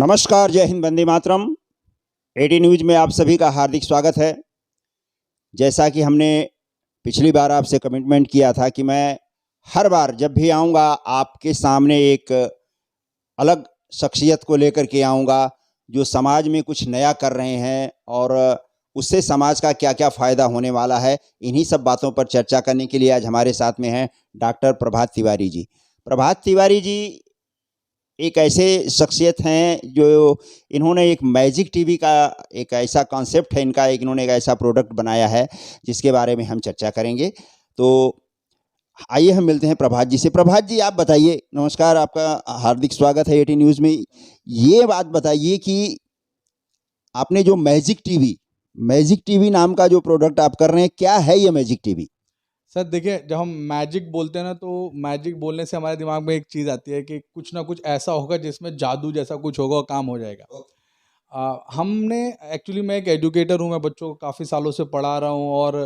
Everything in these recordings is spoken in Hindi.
नमस्कार, जय हिंद, वंदे मातरम। एटी न्यूज़ में आप सभी का हार्दिक स्वागत है। जैसा कि हमने पिछली बार आपसे कमिटमेंट किया था कि मैं हर बार जब भी आऊँगा आपके सामने एक अलग शख्सियत को लेकर के आऊँगा, जो समाज में कुछ नया कर रहे हैं और उससे समाज का क्या-क्या फ़ायदा होने वाला है। इन्हीं सब बातों पर चर्चा करने के लिए आज हमारे साथ में हैं डॉक्टर प्रभात तिवारी जी। प्रभात तिवारी जी एक ऐसे शख्सियत हैं जो इन्होंने एक मैजिक टीवी का एक ऐसा कॉन्सेप्ट है इनका, एक इन्होंने एक ऐसा प्रोडक्ट बनाया है जिसके बारे में हम चर्चा करेंगे। तो आइए हम मिलते हैं प्रभात जी से। प्रभात जी, आप बताइए। नमस्कार, आपका हार्दिक स्वागत है एटी न्यूज़ में। ये बात बताइए कि आपने जो मैजिक टीवी नाम का जो प्रोडक्ट आप कर रहे हैं, क्या है ये मैजिक टीवी? सर देखिए, जब हम मैजिक बोलते हैं ना, तो मैजिक बोलने से हमारे दिमाग में एक चीज़ आती है कि कुछ ना कुछ ऐसा होगा जिसमें जादू जैसा कुछ होगा और काम हो जाएगा। हमने एक्चुअली मैं एक एजुकेटर हूँ, मैं बच्चों को काफ़ी सालों से पढ़ा रहा हूँ और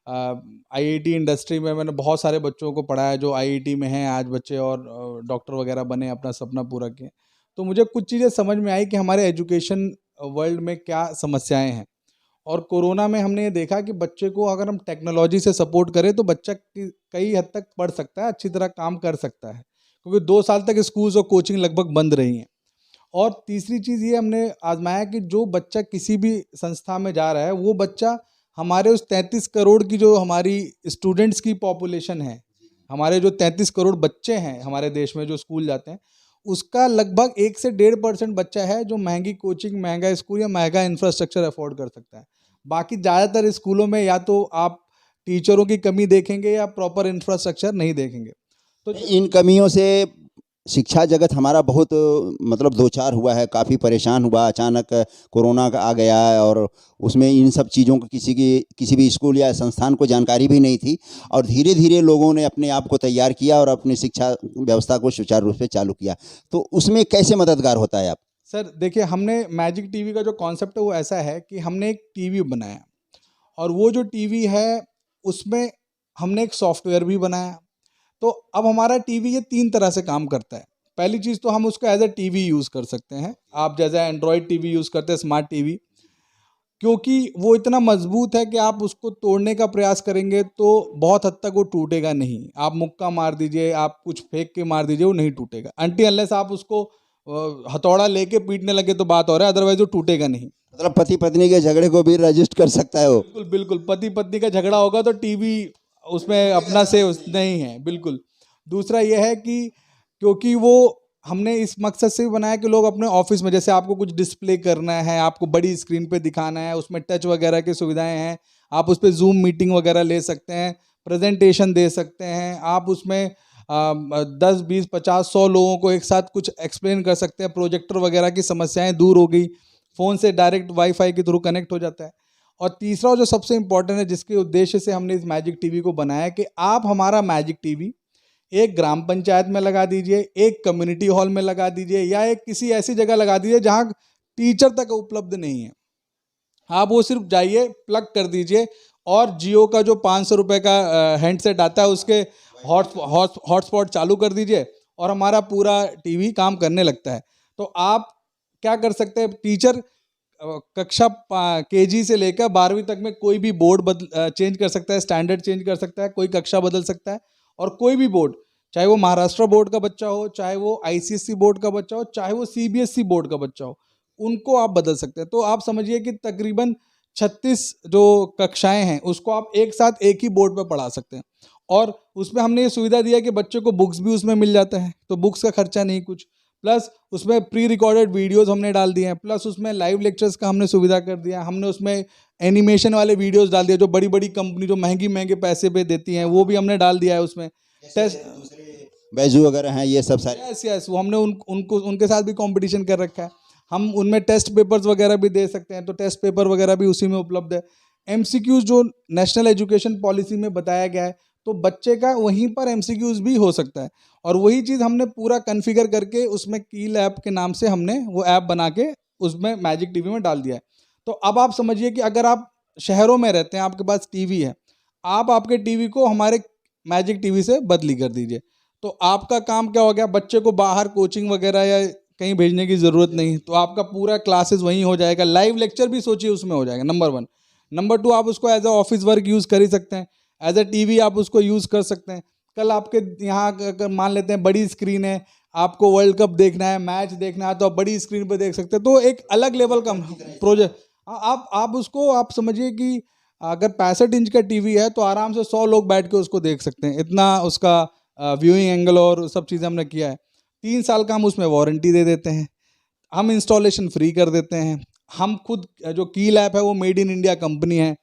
आईआईटी इंडस्ट्री में मैंने बहुत सारे बच्चों को पढ़ाया जो आईआईटी में हैं आज बच्चे और डॉक्टर वगैरह बने, अपना सपना पूरा किए। तो मुझे कुछ चीज़ें समझ में आई कि हमारे एजुकेशन वर्ल्ड में क्या समस्याएं हैं। और कोरोना में हमने ये देखा कि बच्चे को अगर हम टेक्नोलॉजी से सपोर्ट करें तो बच्चा कई हद तक पढ़ सकता है, अच्छी तरह काम कर सकता है, क्योंकि 2 साल तक स्कूल्स और कोचिंग लगभग बंद रही हैं। और तीसरी चीज़ ये हमने आजमाया कि जो बच्चा किसी भी संस्था में जा रहा है, वो बच्चा हमारे उस 33 करोड़ की जो हमारी स्टूडेंट्स की पॉपुलेशन है, हमारे जो 33 करोड़ बच्चे हैं हमारे देश में जो स्कूल जाते हैं, उसका लगभग 1 से 1.5% बच्चा है जो महंगी कोचिंग, महंगा स्कूल या महंगा इंफ्रास्ट्रक्चर अफोर्ड कर सकता है। बाकी ज़्यादातर स्कूलों में या तो आप टीचरों की कमी देखेंगे या प्रॉपर इंफ्रास्ट्रक्चर नहीं देखेंगे। तो इन कमियों से शिक्षा जगत हमारा बहुत मतलब दो-चार हुआ है, काफ़ी परेशान हुआ। अचानक कोरोना का आ गया है और उसमें इन सब चीज़ों को किसी भी स्कूल या संस्थान को जानकारी भी नहीं थी और धीरे-धीरे लोगों ने अपने आप को तैयार किया और अपनी शिक्षा व्यवस्था को सुचारू रूप से चालू किया। तो उसमें कैसे मददगार होता है आप? सर देखिए, हमने मैजिक टीवी का जो कॉन्सेप्ट है वो ऐसा है कि हमने एक टीवी बनाया और वो जो टीवी है उसमें हमने एक सॉफ्टवेयर भी बनाया। तो अब हमारा टीवी ये 3 तरह से काम करता है। पहली चीज़ तो हम उसको एज़ अ टीवी यूज़ कर सकते हैं। आप जैसे एंड्रॉयड टीवी यूज़ करते हैं, स्मार्ट टीवी, क्योंकि वो इतना मजबूत है कि आप उसको तोड़ने का प्रयास करेंगे तो बहुत हद तक वो टूटेगा नहीं। आप मुक्का मार दीजिए, आप कुछ फेंक के मार दीजिए, वो नहीं टूटेगा। अनटिल अनलेस आप उसको हथौड़ा लेके पीटने लगे तो बात और है, अदरवाइज वो टूटेगा नहीं। मतलब पति-पत्नी के झगड़े को भी रजिस्ट कर सकता है वो? बिल्कुल, बिल्कुल। पति-पत्नी का झगड़ा होगा तो टीवी उसमें अपना से उस नहीं है, बिल्कुल। दूसरा ये है कि क्योंकि वो हमने इस मकसद से भी बनाया कि लोग अपने ऑफ़िस में, जैसे आपको कुछ डिस्प्ले करना है, आपको बड़ी स्क्रीन पे दिखाना है, उसमें टच वगैरह की सुविधाएँ हैं। आप उसपे ज़ूम मीटिंग वगैरह ले सकते हैं, प्रेज़ेंटेशन दे सकते हैं। आप उसमें 10, 20, 50, 100 लोगों को एक साथ कुछ एक्सप्लेन कर सकते हैं। प्रोजेक्टर वगैरह की समस्याएँ दूर हो गई। फ़ोन से डायरेक्ट वाईफ़ाई के थ्रू कनेक्ट हो जाता है। और तीसरा जो सबसे इम्पोर्टेंट है, जिसके उद्देश्य से हमने इस मैजिक टीवी को बनाया, कि आप हमारा मैजिक टीवी एक ग्राम पंचायत में लगा दीजिए, एक कम्युनिटी हॉल में लगा दीजिए या एक किसी ऐसी जगह लगा दीजिए जहाँ टीचर तक उपलब्ध नहीं है। आप वो सिर्फ जाइए, प्लग कर दीजिए और जियो का जो 500 रुपये का हैंडसेट आता है उसके हॉटस्पॉट चालू कर दीजिए और हमारा पूरा टीवी काम करने लगता है। तो आप क्या कर सकते हैं, टीचर कक्षा केजी से लेकर 12वीं तक में कोई भी बोर्ड चेंज कर सकता है, स्टैंडर्ड चेंज कर सकता है, कोई कक्षा बदल सकता है। और कोई भी बोर्ड, चाहे वो महाराष्ट्र बोर्ड का बच्चा हो, चाहे वो आईसीएसई बोर्ड का बच्चा हो, चाहे वो सीबीएसई बोर्ड का बच्चा हो, उनको आप बदल सकते हैं। तो आप समझिए कि तकरीबन 36 जो कक्षाएं हैं उसको आप एक साथ एक ही बोर्ड पर पढ़ा सकते हैं। और उसमें हमने ये सुविधा दिया कि बच्चे को बुक्स भी उसमें मिल जाता है, तो बुक्स का खर्चा नहीं कुछ, प्लस उसमें प्री रिकॉर्डेड वीडियोस हमने डाल दिए हैं, प्लस उसमें लाइव लेक्चर्स का हमने सुविधा कर दिया। हमने उसमें एनिमेशन वाले वीडियोस डाल दिए, जो बड़ी बड़ी कंपनी जो महंगी महंगे पैसे पे देती हैं वो भी हमने डाल दिया है उसमें। टेस्ट बैजू वगैरह हैं, ये सब सारे? यस यस, वो हमने उनको उनके साथ भी कंपटीशन कर रखा है। हम उनमें टेस्ट पेपर्स वगैरह भी दे सकते हैं, तो टेस्ट पेपर वगैरह भी उसी में उपलब्ध है। एमसीक्यूज जो नेशनल एजुकेशन पॉलिसी में बताया गया है, तो बच्चे का वहीं पर एमसीक्यूज भी हो सकता है। और वही चीज़ हमने पूरा कॉन्फ़िगर करके उसमें कील ऐप के नाम से हमने वो ऐप बना के उसमें मैजिक टीवी में डाल दिया है। तो अब आप समझिए कि अगर आप शहरों में रहते हैं, आपके पास टीवी है, आप आपके टीवी को हमारे मैजिक टीवी से बदली कर दीजिए। तो आपका काम क्या हो गया, बच्चे को बाहर कोचिंग वगैरह या कहीं भेजने की ज़रूरत नहीं, तो आपका पूरा क्लासेस वहीं हो जाएगा, लाइव लेक्चर भी सोचिए उसमें हो जाएगा, नंबर 1। नंबर 2, आप उसको as a office work use कर ही सकते हैं, एज अ टीवी आप उसको यूज़ कर सकते हैं। कल आपके यहाँ अगर मान लेते हैं बड़ी स्क्रीन है, आपको वर्ल्ड कप देखना है, मैच देखना है, तो आप बड़ी स्क्रीन पर देख सकते हैं, तो एक अलग लेवल का प्रोजेक्ट। आप उसको आप समझिए कि अगर 65 इंच का टीवी है तो आराम से 100 लोग बैठ के उसको देख सकते हैं, इतना उसका व्यूइंग एंगल और सब चीज़ें हमने किया है। 3 साल का हम उसमें वारंटी दे देते हैं, हम इंस्टॉलेशन फ्री कर देते हैं। हम खुद जो की लैब है वो मेड इन इंडिया कंपनी है,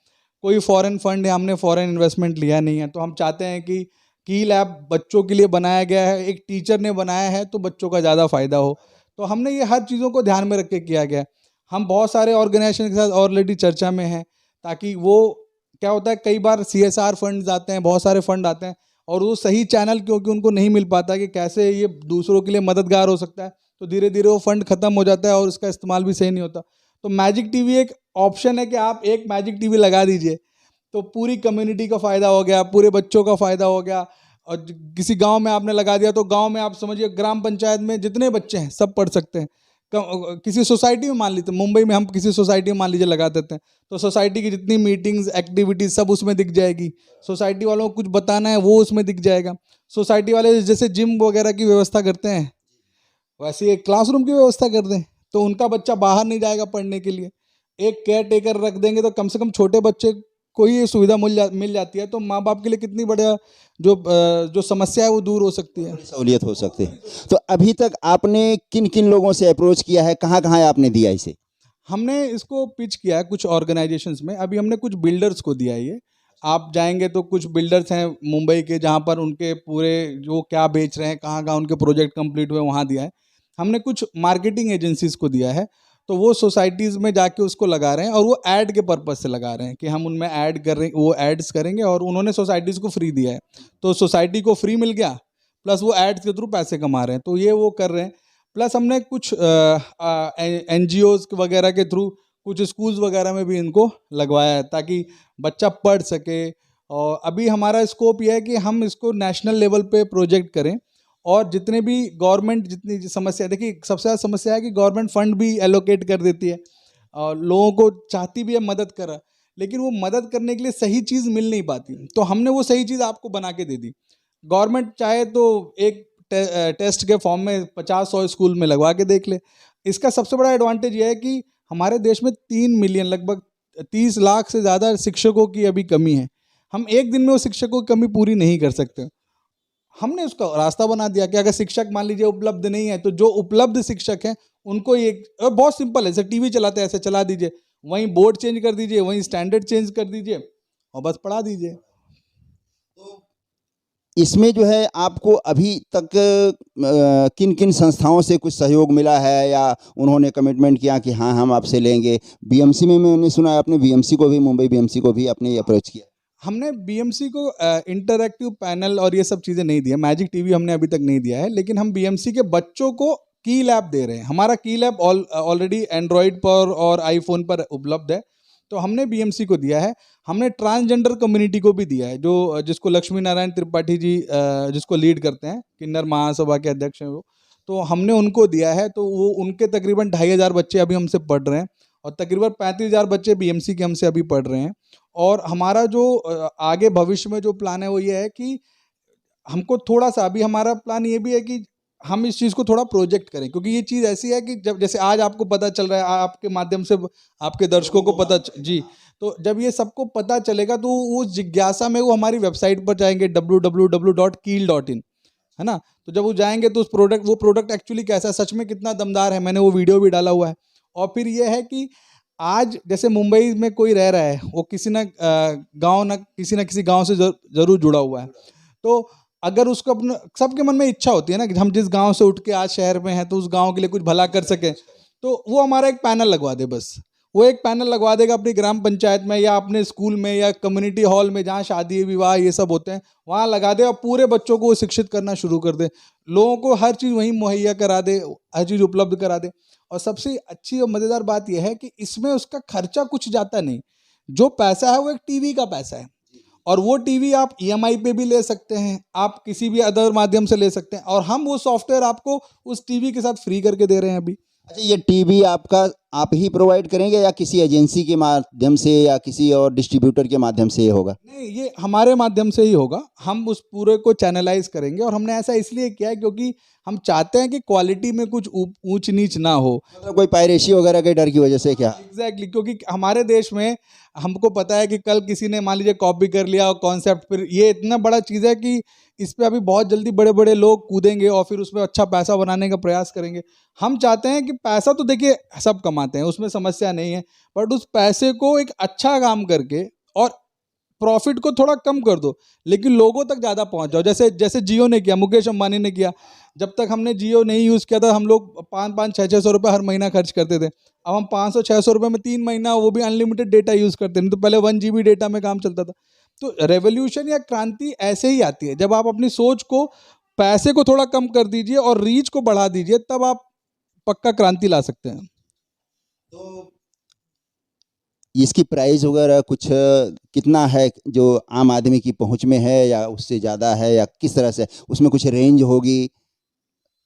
कोई फॉरेन फंड है, हमने फॉरेन इन्वेस्टमेंट लिया नहीं है। तो हम चाहते हैं कि की लैब बच्चों के लिए बनाया गया है, एक टीचर ने बनाया है तो बच्चों का ज़्यादा फायदा हो, तो हमने ये हर चीज़ों को ध्यान में रख के किया गया है। हम बहुत सारे ऑर्गेनाइजेशन के साथ ऑलरेडी चर्चा में हैं, ताकि वो क्या होता है, कई बार CSR फंड्स आते हैं, बहुत सारे फंड आते हैं, और वो सही चैनल क्योंकि उनको नहीं मिल पाता कि कैसे ये दूसरों के लिए मददगार हो सकता है, तो धीरे धीरे वो फंड खत्म हो जाता है और उसका इस्तेमाल भी सही नहीं होता। तो मैजिक टीवी एक ऑप्शन है कि आप एक मैजिक टीवी लगा दीजिए तो पूरी कम्युनिटी का फ़ायदा हो गया, पूरे बच्चों का फ़ायदा हो गया। और किसी गांव में आपने लगा दिया तो गांव में आप समझिए ग्राम पंचायत में जितने बच्चे हैं सब पढ़ सकते हैं। किसी सोसाइटी में मान लीजिए, मुंबई में हम किसी सोसाइटी में मान लीजिए लगा देते हैं, तो सोसाइटी की जितनी मीटिंग्स एक्टिविटीज सब उसमें दिख जाएगी। सोसाइटी वालों को कुछ बताना है वो उसमें दिख जाएगा। सोसाइटी वाले जैसे जिम वगैरह की व्यवस्था करते हैं वैसे ही एक क्लासरूम की व्यवस्था कर दें, तो उनका बच्चा बाहर नहीं जाएगा पढ़ने के लिए। एक केयर टेकर रख देंगे तो कम से कम छोटे बच्चे को ये सुविधा मिल जाती है, तो माँ बाप के लिए कितनी बढ़िया जो समस्या है वो दूर हो सकती है। सहूलियत हो सकती है। तो अभी तक आपने किन किन लोगों से अप्रोच किया है, कहाँ कहाँ आपने दिया इसे? हमने इसको पिच किया है कुछ ऑर्गेनाइजेशंस में, अभी हमने कुछ बिल्डर्स को दिया है ये। आप जाएंगे तो कुछ बिल्डर्स हैं मुंबई के, जहाँ पर उनके पूरे जो क्या बेच रहे हैं, कहाँ कहाँ उनके प्रोजेक्ट कंप्लीट हुए, वहाँ दिया है। हमने कुछ मार्केटिंग एजेंसीज को दिया है, तो वो सोसाइटीज़ में जाके उसको लगा रहे हैं, और वो ऐड के पर्पज़ से लगा रहे हैं कि हम उनमें ऐड कर रहे हैं, वो एड्स करेंगे, और उन्होंने सोसाइटीज़ को फ्री दिया है, तो सोसाइटी को फ्री मिल गया, प्लस वो एड्स के थ्रू पैसे कमा रहे हैं, तो ये वो कर रहे हैं। प्लस हमने कुछ NGOs वगैरह के थ्रू कुछ स्कूल्स वगैरह में भी इनको लगवाया है, ताकि बच्चा पढ़ सके। और अभी हमारा स्कोप ये है कि हम इसको नेशनल लेवल पे प्रोजेक्ट करें, और जितने भी गवर्नमेंट जितनी समस्या, देखिए सबसे ज़्यादा समस्या है कि गवर्नमेंट फंड भी एलोकेट कर देती है और लोगों को चाहती भी है मदद करा, लेकिन वो मदद करने के लिए सही चीज़ मिल नहीं पाती, तो हमने वो सही चीज़ आपको बना के दे दी। गवर्नमेंट चाहे तो एक टेस्ट के फॉर्म में 50-100 स्कूल में लगवा के देख ले। इसका सबसे बड़ा एडवांटेज ये है कि हमारे देश में 3 मिलियन, लगभग 30 लाख से ज़्यादा शिक्षकों की अभी कमी है। हम एक दिन में वो शिक्षकों की कमी पूरी नहीं कर सकते। हमने उसका रास्ता बना दिया कि अगर शिक्षक मान लीजिए उपलब्ध नहीं है, तो जो उपलब्ध शिक्षक हैं उनको ये, और बहुत सिंपल है, जैसे टीवी चलाते हैं ऐसे चला दीजिए, वहीं बोर्ड चेंज कर दीजिए, वहीं स्टैंडर्ड चेंज कर दीजिए और बस पढ़ा दीजिए। इसमें जो है आपको अभी तक किन किन संस्थाओं से कुछ सहयोग मिला है, या उन्होंने कमिटमेंट किया कि हाँ हम आपसे लेंगे? BMC में मैंने सुना है आपने BMC को भी, मुंबई BMC को भी आपने अप्रोच किया? हमने BMC को इंटरैक्टिव पैनल और ये सब चीज़ें नहीं दिया, मैजिक टीवी हमने अभी तक नहीं दिया है, लेकिन हम BMC के बच्चों को की लैब दे रहे हैं। हमारा की लैब ऑलरेडी एंड्रॉयड पर और आईफोन पर उपलब्ध है, तो हमने BMC को दिया है। हमने ट्रांसजेंडर कम्युनिटी को भी दिया है, जो जिसको लक्ष्मी नारायण त्रिपाठी जी जिसको लीड करते हैं, किन्नर महासभा के अध्यक्ष हैं वो, तो हमने उनको दिया है। तो वो उनके तकरीबन 2500 बच्चे अभी हमसे पढ़ रहे हैं, और तकरीबन 35,000 बच्चे BMC के हमसे अभी पढ़ रहे हैं। और हमारा जो आगे भविष्य में जो प्लान है वो ये है कि हमको थोड़ा सा, अभी हमारा प्लान ये भी है कि हम इस चीज़ को थोड़ा प्रोजेक्ट करें, क्योंकि ये चीज़ ऐसी है कि जब जैसे आज आपको पता चल रहा है, आपके माध्यम से आपके दर्शकों को जी, तो जब ये सबको पता चलेगा तो उस जिज्ञासा में वो हमारी वेबसाइट पर जाएंगे www.keel.in, है ना। तो जब वो जाएंगे तो वो प्रोडक्ट एक्चुअली कैसा है, सच में कितना दमदार है, मैंने वो वीडियो भी डाला हुआ है। और फिर ये है कि आज जैसे मुंबई में कोई रह रहा है, वो किसी ना किसी गांव से जरूर जुड़ा हुआ है, तो अगर उसको अपने, सबके मन में इच्छा होती है ना कि हम जिस गांव से उठ के आज शहर में हैं तो उस गांव के लिए कुछ भला कर सके, तो वो हमारा एक पैनल लगवा दे, बस वो एक पैनल लगवा देगा अपनी ग्राम पंचायत में या अपने स्कूल में या कम्युनिटी हॉल में, जहाँ शादी विवाह ये सब होते हैं, वहाँ लगा दे और पूरे बच्चों को शिक्षित करना शुरू कर दे, लोगों को हर चीज़ वहीं मुहैया करा दे, हर चीज़ उपलब्ध करा दे। और सबसे अच्छी और मज़ेदार बात यह है कि इसमें उसका खर्चा कुछ जाता नहीं, जो पैसा है वो एक टीवी का पैसा है, और वो टीवी आप ईएमआई पे भी ले सकते हैं, आप किसी भी अदर माध्यम से ले सकते हैं, और हम वो सॉफ्टवेयर आपको उस टीवी के साथ फ्री करके दे रहे हैं अभी। अच्छा, ये टीवी आपका आप ही प्रोवाइड करेंगे या किसी एजेंसी के माध्यम से या किसी और डिस्ट्रीब्यूटर के माध्यम से ये होगा? नहीं, ये हमारे माध्यम से ही होगा। हम उस पूरे को चैनलाइज करेंगे, और हमने ऐसा इसलिए किया है क्योंकि हम चाहते हैं कि क्वालिटी में कुछ ऊंच नीच ना हो। मतलब कोई पायरेसी वगैरह के डर की वजह से क्या? एग्जैक्टली, क्योंकि हमारे देश में हमको पता है कि कल किसी ने मान लीजिए कॉपी कर लिया कॉन्सेप्ट, फिर ये इतना बड़ा चीज़ है कि इस पे अभी बहुत जल्दी बड़े बड़े लोग कूदेंगे और फिर उसमें अच्छा पैसा बनाने का प्रयास करेंगे। हम चाहते हैं कि पैसा तो देखिए सब कमाते हैं, उसमें समस्या नहीं है, बट उस पैसे को एक अच्छा काम करके और प्रॉफिट को थोड़ा कम कर दो, लेकिन लोगों तक ज़्यादा पहुंच जाओ। जैसे जैसे जियो ने किया, मुकेश अंबानी ने किया। जब तक हमने जियो नहीं यूज़ किया था, हम लोग 500-600 रुपये हर महीना खर्च करते थे। अब हम 500-600 रुपये में 3 महीना, वो भी अनलिमिटेड डेटा यूज़ करते, नहीं तो पहले 1 GB डेटा में काम चलता था। तो रेवोल्यूशन या क्रांति ऐसे ही आती है, जब आप अपनी सोच को, पैसे को थोड़ा कम कर दीजिए और रीच को बढ़ा दीजिए, तब आप पक्का क्रांति ला सकते हैं। तो इसकी प्राइस वगैरह कुछ कितना है जो आम आदमी की पहुंच में है, या उससे ज़्यादा है, या किस तरह से उसमें कुछ रेंज होगी,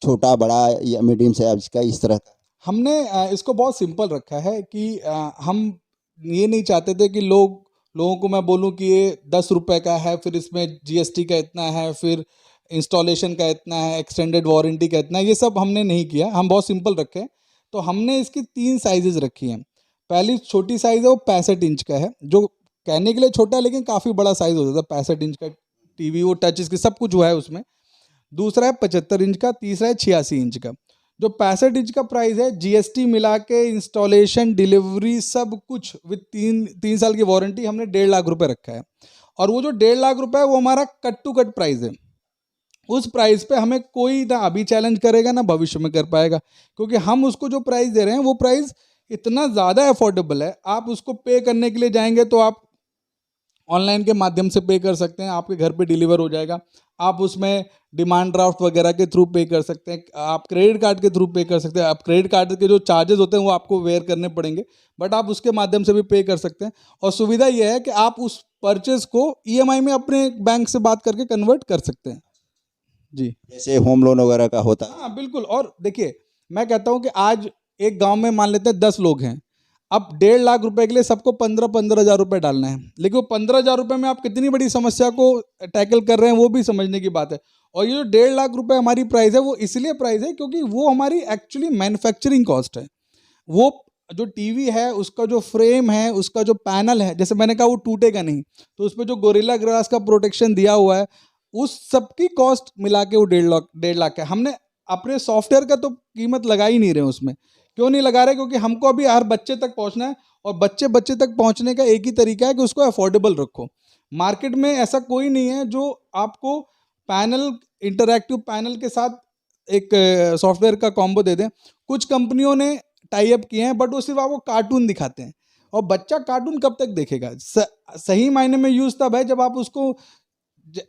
छोटा बड़ा या मीडियम साइज का, इस तरह का? हमने इसको बहुत सिंपल रखा है कि हम ये नहीं चाहते थे कि लोगों को मैं बोलूं कि ये 10 रुपए का है, फिर इसमें जीएसटी का इतना है, फिर इंस्टॉलेशन का इतना है, एक्सटेंडेड वारंटी का इतना है, ये सब हमने नहीं किया। हम बहुत सिंपल रखे। तो हमने इसकी 3 साइजेस रखी हैं। पहली छोटी साइज़ है, वो 65 इंच का है, जो कहने के लिए छोटा है लेकिन काफ़ी बड़ा साइज़ होता था। 65 इंच का टीवी, वो टच इसके सब कुछ हुआ है उसमें। दूसरा है 75 इंच का, तीसरा है 86 इंच का। जो 65 इंच का प्राइस है, जीएसटी मिला के, इंस्टॉलेशन, डिलीवरी, सब कुछ विद 3 साल की वारंटी, हमने 1.5 लाख रुपए रखा है। और वो जो 1.5 लाख रुपए है, वो हमारा कट टू कट प्राइस है। उस प्राइस पे हमें कोई ना अभी चैलेंज करेगा ना भविष्य में कर पाएगा, क्योंकि हम उसको जो प्राइस दे रहे हैं, वो प्राइस इतना ज़्यादा अफोर्डेबल है। आप उसको पे करने के लिए जाएंगे तो आप ऑनलाइन के माध्यम से पे कर सकते हैं, आपके घर पे डिलीवर हो जाएगा। आप उसमें डिमांड ड्राफ्ट वगैरह के थ्रू पे कर सकते हैं, आप क्रेडिट कार्ड के थ्रू पे कर सकते हैं। आप क्रेडिट कार्ड के जो चार्जेस होते हैं वो आपको वेयर करने पड़ेंगे, बट आप उसके माध्यम से भी पे कर सकते हैं। और सुविधा यह है कि आप उस परचेज को ईएमआई में अपने बैंक से बात करके कन्वर्ट कर सकते हैं। जी, जैसे होम लोन वगैरह का होता है? हाँ बिल्कुल। और देखिए, मैं कहता हूँ कि आज एक गांव में मान लेते हैं 10 लोग हैं, अब 1.5 लाख रुपए के लिए सबको 15-15 हज़ार रुपये डालना है, लेकिन वो 15 हज़ार रुपये में आप कितनी बड़ी समस्या को टैकल कर रहे हैं, वो भी समझने की बात है। और ये जो 1.5 लाख रुपए हमारी प्राइस है, वो इसलिए प्राइस है क्योंकि वो हमारी एक्चुअली मैन्युफैक्चरिंग कॉस्ट है। वो जो टीवी है, उसका जो फ्रेम है, उसका जो पैनल है, जैसे मैंने कहा वो टूटेगा नहीं, तो उस पर जो गोरिल्ला ग्लास का प्रोटेक्शन दिया हुआ है, उस सब की कॉस्ट मिला के वो 1.5 लाख है। हमने अपने सॉफ्टवेयर का तो कीमत लगा ही नहीं रहे उसमें। क्यों नहीं लगा रहे? क्योंकि हमको अभी हर बच्चे तक पहुंचना है, और बच्चे बच्चे तक पहुंचने का एक ही तरीका है कि उसको अफोर्डेबल रखो। मार्केट में ऐसा कोई नहीं है जो आपको पैनल, इंटरैक्टिव पैनल के साथ एक सॉफ्टवेयर का कॉम्बो दे दें। कुछ कंपनियों ने टाई अप किए हैं, बट वो सिर्फ आपको कार्टून दिखाते हैं, और बच्चा कार्टून कब तक देखेगा? सही मायने में यूज़ तब है जब आप उसको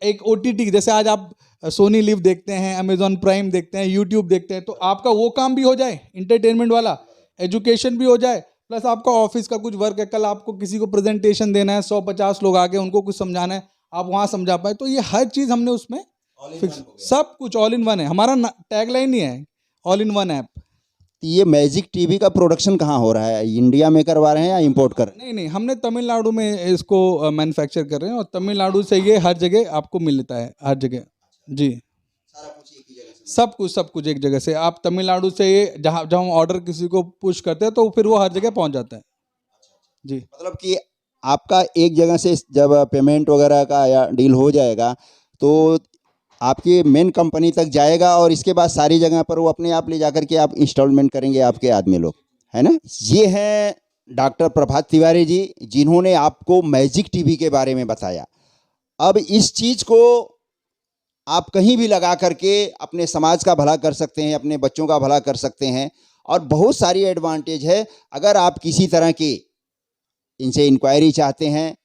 एक ओटीटी, जैसे आज आप सोनी लिव देखते हैं, अमेजॉन प्राइम देखते हैं, यूट्यूब देखते हैं, तो आपका वो काम भी हो जाए, इंटरटेनमेंट वाला, एजुकेशन भी हो जाए, प्लस आपका ऑफिस का कुछ वर्क है, कल आपको किसी को प्रेजेंटेशन देना है, 150 लोग आ गए, उनको कुछ समझाना है, आप वहाँ समझा पाए। तो ये हर चीज़ हमने उसमें फिक्स, सब कुछ ऑल इन वन है। हमारा टैगलाइन ही है ऑल इन वन ऐप। तो ये मैजिक टीवी का प्रोडक्शन कहाँ हो रहा है? इंडिया में करवा रहे हैं या इंपोर्ट कर रहे हैं? नहीं नहीं, हमने तमिलनाडु में इसको मैन्युफैक्चर कर रहे हैं, और तमिलनाडु से ये हर जगह आपको मिलता है, हर जगह। जी, सारा कुछ एक ही जगह से? सब कुछ एक जगह से। आप तमिलनाडु से ये जहाँ जब हम ऑर्डर किसी को पुश करते हैं, तो फिर वो हर जगह पहुंच जाता है। जी, मतलब कि आपका एक जगह से जब पेमेंट वगैरह का या डील हो जाएगा, तो आपकी मेन कंपनी तक जाएगा, और इसके बाद सारी जगह पर वो अपने आप ले जाकर के आप इंस्टॉलमेंट करेंगे, आपके आदमी लोग, है ना? ये हैं डॉक्टर प्रभात तिवारी जी, जिन्होंने आपको मैजिक टीवी के बारे में बताया। अब इस चीज़ को आप कहीं भी लगा करके अपने समाज का भला कर सकते हैं, अपने बच्चों का भला कर सकते हैं, और बहुत सारी एडवांटेज है। अगर आप किसी तरह की इनसे इंक्वायरी चाहते हैं,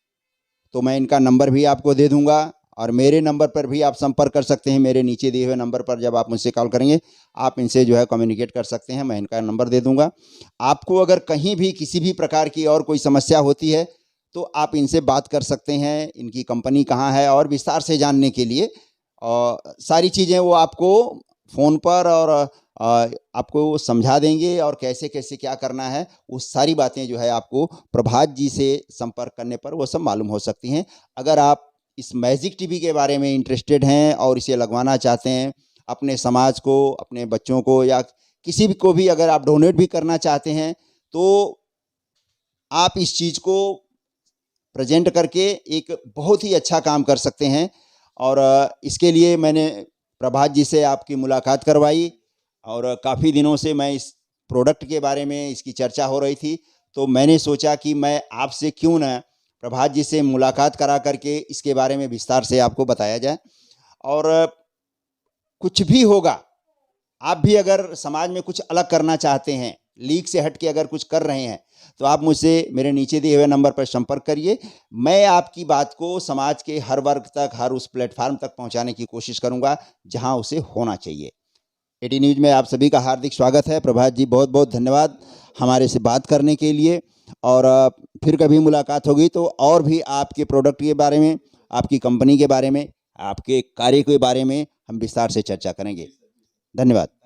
तो मैं इनका नंबर भी आपको दे दूंगा, और मेरे नंबर पर भी आप संपर्क कर सकते हैं। मेरे नीचे दिए हुए नंबर पर जब आप मुझसे कॉल करेंगे, आप इनसे जो है कम्युनिकेट कर सकते हैं। मैं इनका नंबर दे दूंगा। आपको अगर कहीं भी किसी भी प्रकार की और कोई समस्या होती है, तो आप इनसे बात कर सकते हैं, इनकी कंपनी कहाँ है, और विस्तार से जानने के लिए सारी चीज़ें वो आपको फ़ोन पर और आपको समझा देंगे, और कैसे कैसे क्या करना है वो सारी बातें जो है आपको प्रभात जी से संपर्क करने पर वो सब मालूम हो सकती हैं। अगर आप इस मैजिक टीवी के बारे में इंटरेस्टेड हैं और इसे लगवाना चाहते हैं अपने समाज को, अपने बच्चों को, या किसी भी को भी अगर आप डोनेट भी करना चाहते हैं, तो आप इस चीज़ को प्रेजेंट करके एक बहुत ही अच्छा काम कर सकते हैं। और इसके लिए मैंने प्रभात जी से आपकी मुलाकात करवाई, और काफ़ी दिनों से मैं इस प्रोडक्ट के बारे में इसकी चर्चा हो रही थी, तो मैंने सोचा कि मैं आपसे क्यों ना प्रभात जी से मुलाकात करा करके इसके बारे में विस्तार से आपको बताया जाए। और कुछ भी होगा, आप भी अगर समाज में कुछ अलग करना चाहते हैं, लीग से हट के अगर कुछ कर रहे हैं, तो आप मुझसे मेरे नीचे दिए हुए नंबर पर संपर्क करिए। मैं आपकी बात को समाज के हर वर्ग तक, हर उस प्लेटफार्म तक पहुंचाने की कोशिश करूंगा जहां उसे होना चाहिए। एटी न्यूज़ में आप सभी का हार्दिक स्वागत है। प्रभात जी, बहुत बहुत धन्यवाद हमारे से बात करने के लिए, और फिर कभी मुलाकात होगी तो और भी आपके प्रोडक्ट के बारे में, आपकी कंपनी के बारे में, आपके कार्य के बारे में हम विस्तार से चर्चा करेंगे। धन्यवाद।